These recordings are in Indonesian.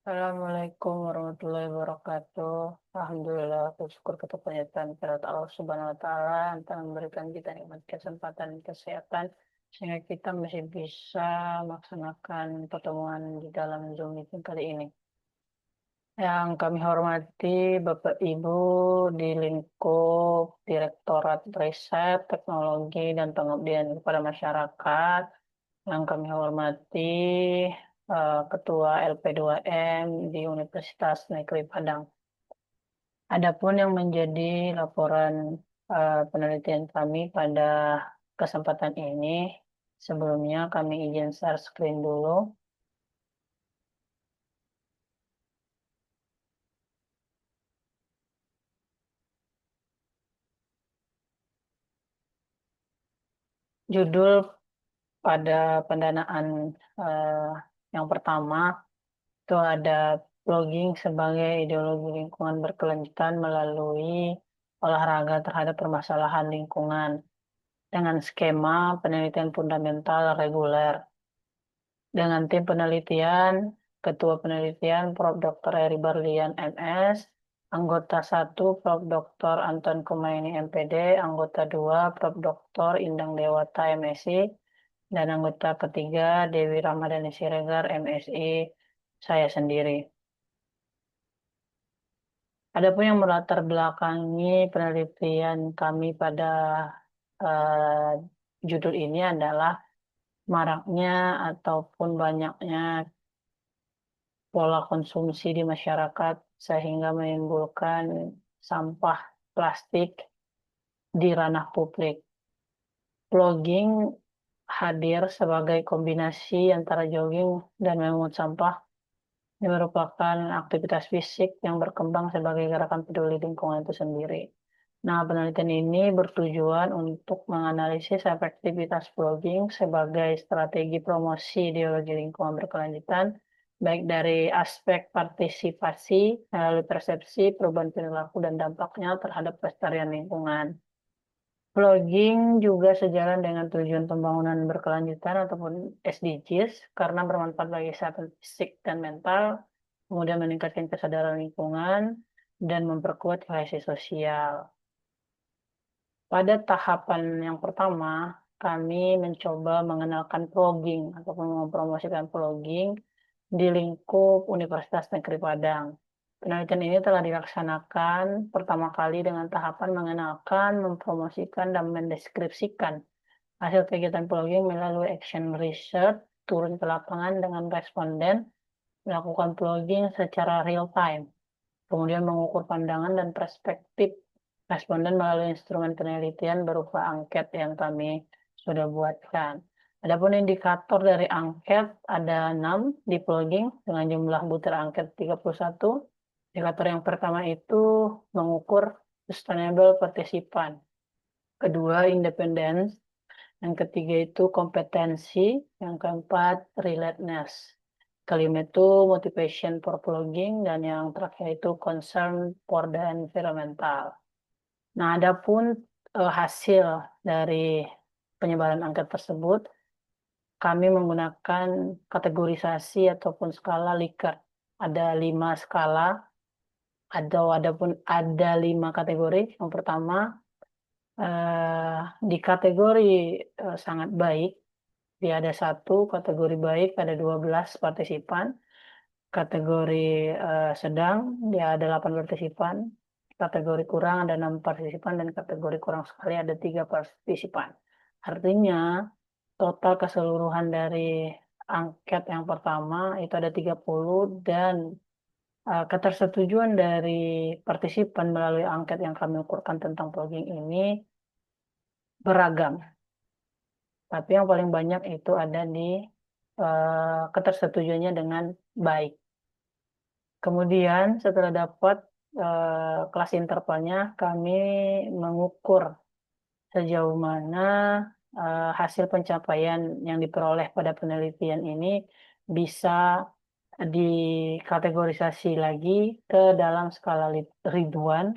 Assalamualaikum warahmatullahi wabarakatuh. Alhamdulillah, bersyukur kita penyertaan kehadirat Allah Subhanahu wa Ta'ala yang telah memberikan kita nikmat kesempatan dan kesehatan sehingga kita masih bisa melaksanakan pertemuan di dalam Zoom meeting kali ini. Yang kami hormati Bapak Ibu di lingkup Direktorat Riset, Teknologi, dan Pengabdian kepada Masyarakat. Yang kami hormati Ketua LP2M di Universitas Negeri Padang. Adapun yang menjadi laporan penelitian kami pada kesempatan ini, sebelumnya kami izin share screen dulu. Judul pada pendanaan eh, yang pertama itu ada blogging sebagai ideologi lingkungan berkelanjutan melalui olahraga terhadap permasalahan lingkungan dengan skema penelitian fundamental reguler. Dengan tim penelitian, Ketua Penelitian Prof. Dr. Eri Barlian MS, anggota 1 Prof. Dr. Anton Kumaini MPD, anggota 2 Prof. Dr. Indang Dewata MSI, dan anggota ketiga Dewi Ramadhani Siregar MSI, saya sendiri. Adapun yang melatar belakangi penelitian kami pada eh, judul ini adalah maraknya ataupun banyaknya pola konsumsi di masyarakat sehingga menimbulkan sampah plastik di ranah publik. Vlogging hadir sebagai kombinasi antara jogging dan memungut sampah. Ini merupakan aktivitas fisik yang berkembang sebagai gerakan peduli lingkungan itu sendiri. Nah, penelitian ini bertujuan untuk menganalisis efektivitas vlogging sebagai strategi promosi ideologi lingkungan berkelanjutan, baik dari aspek partisipasi, melalui persepsi, perubahan perilaku, dan dampaknya terhadap pelestarian lingkungan. Vlogging juga sejalan dengan tujuan pembangunan berkelanjutan ataupun SDGs karena bermanfaat bagi kesehatan fisik dan mental, kemudian meningkatkan kesadaran lingkungan, dan memperkuat kohesi sosial. Pada tahapan yang pertama, kami mencoba mengenalkan vlogging ataupun mempromosikan vlogging di lingkup Universitas Negeri Padang. Penelitian ini telah dilaksanakan pertama kali dengan tahapan mengenalkan, mempromosikan, dan mendeskripsikan hasil kegiatan vlogging melalui action research, turun ke lapangan dengan responden, melakukan vlogging secara real time, kemudian mengukur pandangan dan perspektif responden melalui instrumen penelitian berupa angket yang kami sudah buatkan. Adapun indikator dari angket ada 6 di vlogging dengan jumlah butir angket 31. Indikator yang pertama itu mengukur sustainable participant. Kedua, independence. Yang ketiga itu kompetensi. Yang keempat, relatedness. Kelima itu motivation for vlogging. Dan yang terakhir itu concern for the environmental. Nah, adapun hasil dari penyebaran angket tersebut, kami menggunakan kategorisasi ataupun skala Likert. Ada 5 skala, adapun ada 5 kategori. Yang pertama, eh, di kategori sangat baik, dia ada 1, kategori baik ada 12 partisipan, kategori sedang dia ada 8 partisipan, kategori kurang ada 6 partisipan, dan kategori kurang sekali ada 3 partisipan. Artinya total keseluruhan dari angket yang pertama itu ada 30 dan ketersetujuan dari partisipan melalui angket yang kami ukurkan tentang vlogging ini beragam. Tapi yang paling banyak itu ada di ketersetujuannya dengan baik. Kemudian setelah dapat kelas intervalnya, kami mengukur sejauh mana hasil pencapaian yang diperoleh pada penelitian ini bisa dikategorisasi lagi ke dalam skala Ridwan,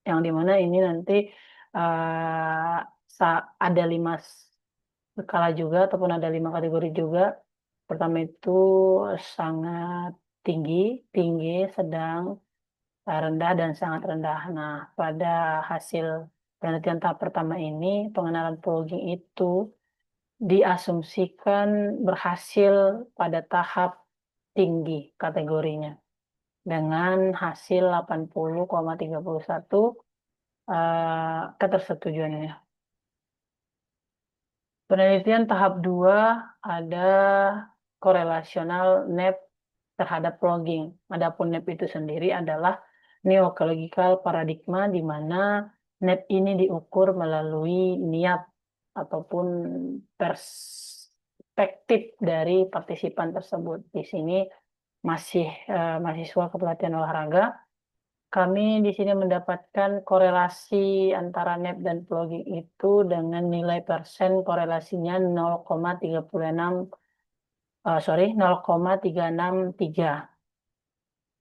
yang dimana ini nanti eh, ada 5 skala juga ataupun ada 5 kategori juga. Pertama itu sangat tinggi, sedang, rendah, dan sangat rendah. Nah, pada hasil penelitian tahap pertama ini, pengenalan plugin itu diasumsikan berhasil pada tahap tinggi kategorinya dengan hasil 80,31 ketersetujuannya. Penelitian tahap 2 ada korelasional NAP terhadap logging. Adapun NAP itu sendiri adalah neocological paradigma di mana NAP ini diukur melalui niat ataupun perspektif dari partisipan tersebut. Di sini masih mahasiswa kepelatihan olahraga. Kami di sini mendapatkan korelasi antara NAP dan plugin itu dengan nilai persen korelasinya 0,363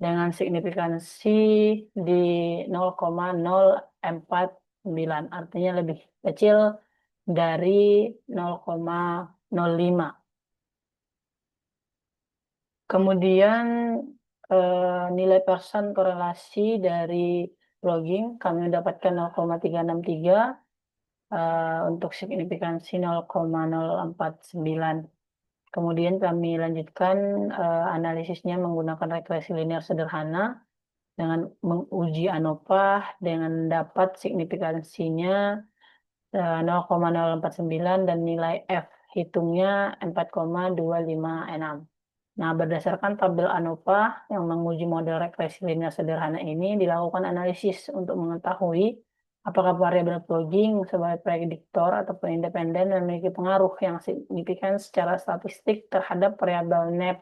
dengan signifikansi di 0,049, artinya lebih kecil dari 0,05. Kemudian nilai persen korelasi dari logging kami mendapatkan 0,363, untuk signifikansi 0,049. Kemudian kami lanjutkan analisisnya menggunakan regresi linear sederhana dengan menguji ANOVA dengan dapat signifikansinya 0,049 dan nilai F hitungnya 4,256. Nah, berdasarkan tabel ANOVA yang menguji model regresi linear sederhana ini dilakukan analisis untuk mengetahui apakah variabel plugin sebagai prediktor ataupun independen memiliki pengaruh yang signifikan secara statistik terhadap variabel NAP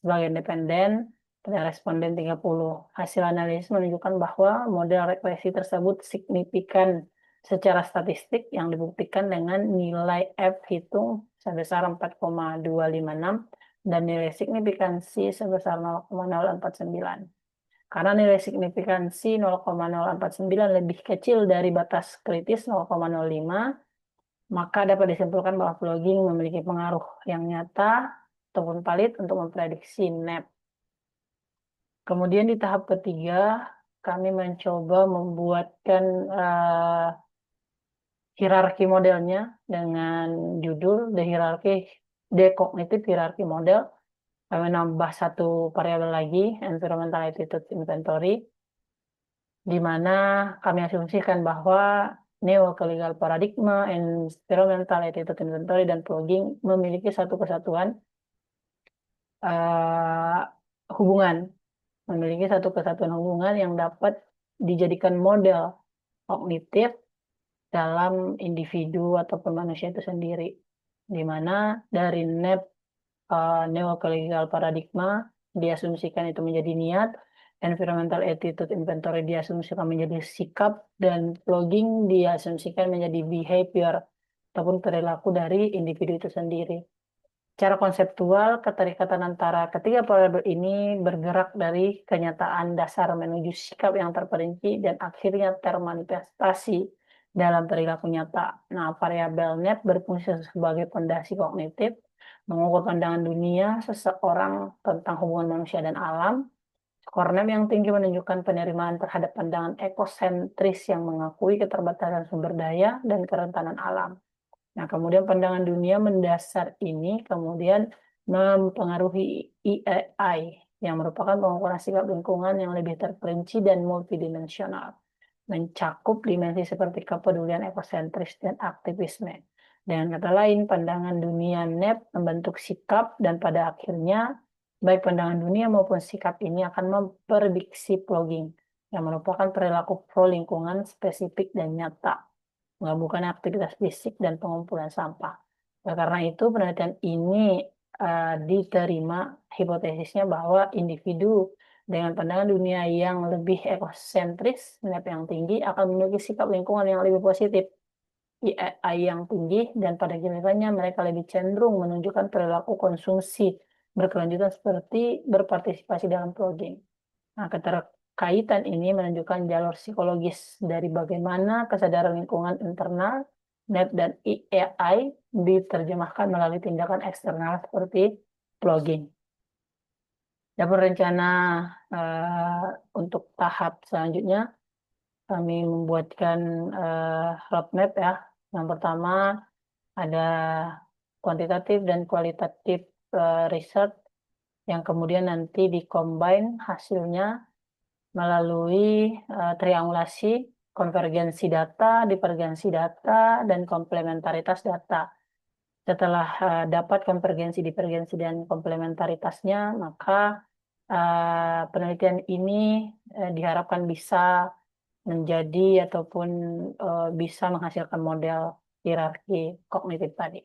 sebagai independen pada responden 30. Hasil analisis menunjukkan bahwa model regresi tersebut signifikan secara statistik yang dibuktikan dengan nilai F hitung sebesar 4,256 dan nilai signifikansi sebesar 0,049. Karena nilai signifikansi 0,049 lebih kecil dari batas kritis 0,05, maka dapat disimpulkan bahwa plugin memiliki pengaruh yang nyata ataupun valid untuk memprediksi NAP. Kemudian di tahap ketiga, kami mencoba membuatkan hierarki modelnya dengan judul The Cognitive Hierarchy Model. Kami menambah satu variabel lagi, Environmental Attitude Inventory, di mana kami asumsikan bahwa Neocological Paradigma, Environmental Attitude Inventory, dan plugin memiliki satu kesatuan hubungan, yang dapat dijadikan model kognitif dalam individu ataupun manusia itu sendiri, di mana dari NAP Neocological Paradigma diasumsikan itu menjadi niat, Environmental Attitude Inventory diasumsikan menjadi sikap, dan plugin diasumsikan menjadi behavior ataupun perilaku dari individu itu sendiri. Secara konseptual, keterikatan antara ketiga variabel ini bergerak dari kenyataan dasar menuju sikap yang terperinci dan akhirnya termanifestasi dalam perilaku nyata. Nah, variabel NAP berfungsi sebagai fondasi kognitif, mengukur pandangan dunia seseorang tentang hubungan manusia dan alam. Skor NAP yang tinggi menunjukkan penerimaan terhadap pandangan ekosentris yang mengakui keterbatasan sumber daya dan kerentanan alam. Nah, kemudian pandangan dunia mendasar ini kemudian mempengaruhi EAI yang merupakan pengukuran sikap lingkungan yang lebih terperinci dan multidimensional, mencakup dimensi seperti kepedulian ekosentris dan aktivisme. Dengan kata lain, pandangan dunia NAP membentuk sikap dan pada akhirnya baik pandangan dunia maupun sikap ini akan memprediksi plugin yang merupakan perilaku pro lingkungan spesifik dan nyata, bukan aktivitas fisik dan pengumpulan sampah. Nah, karena itu penelitian ini diterima hipotesisnya bahwa individu dengan pandangan dunia yang lebih ekosentris, NAP yang tinggi, akan memiliki sikap lingkungan yang lebih positif, IAI yang tinggi, dan pada gilirannya mereka lebih cenderung menunjukkan perilaku konsumsi berkelanjutan seperti berpartisipasi dalam plugin. Nah, keterkaitan ini menunjukkan jalur psikologis dari bagaimana kesadaran lingkungan internal, NAP dan IAI diterjemahkan melalui tindakan eksternal seperti plugin. Adapun rencana untuk tahap selanjutnya, kami membuatkan roadmap ya. Yang pertama ada kuantitatif dan kualitatif research yang kemudian nanti dikombin hasilnya melalui triangulasi, konvergensi data, divergensi data, dan komplementaritas data. Setelah dapat konvergensi, divergensi, dan komplementaritasnya, maka penelitian ini diharapkan bisa menjadi ataupun bisa menghasilkan model hierarki kognitif tadi.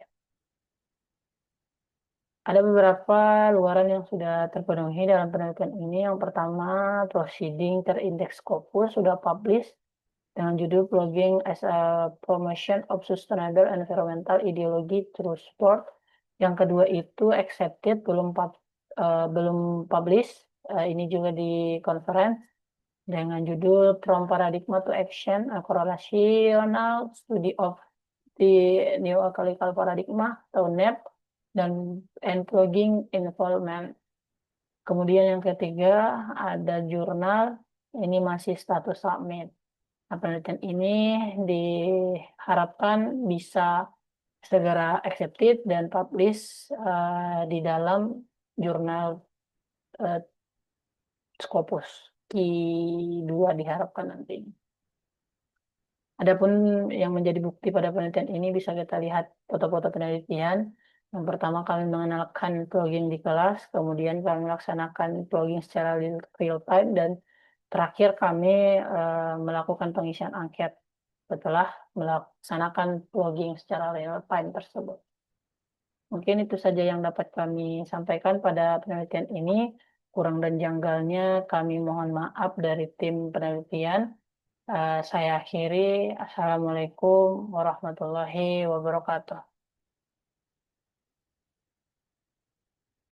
Ada beberapa luaran yang sudah terpenuhi dalam penelitian ini. Yang pertama, proceeding terindeks Scopus sudah publish dengan judul Blogging as a Promotion of Sustainable Environmental Ideology Through Sport. Yang kedua itu accepted, belum publish. Ini juga di conference dengan judul From Paradigm to Action, a Correlational Study of the Neo-Alchemical Paradigm atau NEP, dan Blogging Involvement. Kemudian yang ketiga ada jurnal, ini masih status submit. Nah, penelitian ini diharapkan bisa segera accepted dan publish di dalam jurnal uh, Scopus Q2 diharapkan nanti. Adapun yang menjadi bukti pada penelitian ini bisa kita lihat foto-foto penelitian. Yang pertama kami mengenalkan plugin di kelas, kemudian kami melaksanakan plugin secara real time, dan terakhir kami melakukan pengisian angket setelah melaksanakan plugin secara real time tersebut. Mungkin itu saja yang dapat kami sampaikan pada penelitian ini. Kurang dan janggalnya kami mohon maaf dari tim penelitian. Saya akhiri. Assalamualaikum warahmatullahi wabarakatuh.